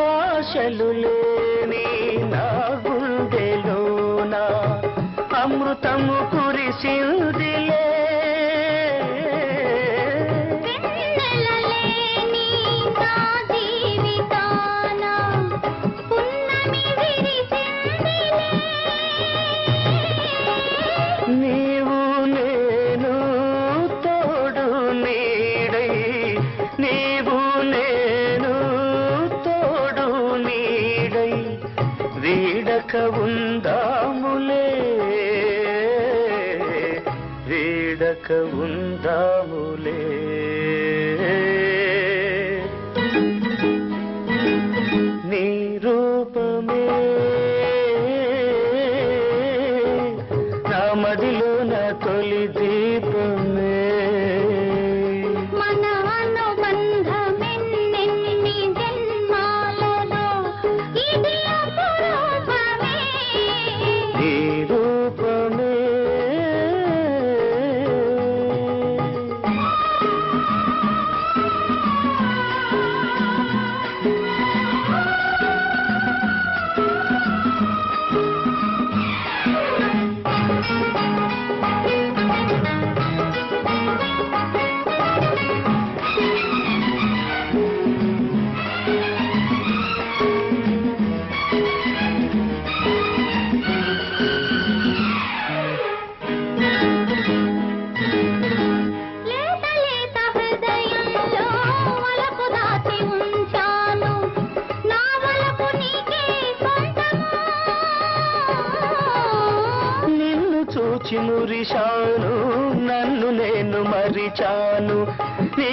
ఆశలు లేని నా గుండెలోన అమృతము కురిసిందిలే నీవు నేను తోడు నీడై నీవు నేను తోడు నీడై వీడక ఉందాములే వీడక ఉందాములే నీ రూపమే నా మదిలో నా తొలి దీపమే మన అనుబంధమెన్నెన్ని జన్మాలలో ఇది అపురూపమే నీ రూపమే లేత లేత హృదయంలో వలపు దాచి ఉంచాను నా వలపు నీకే సొంతము నిన్ను చూచి మురిశాను నన్ను నేను మరిచాను నీ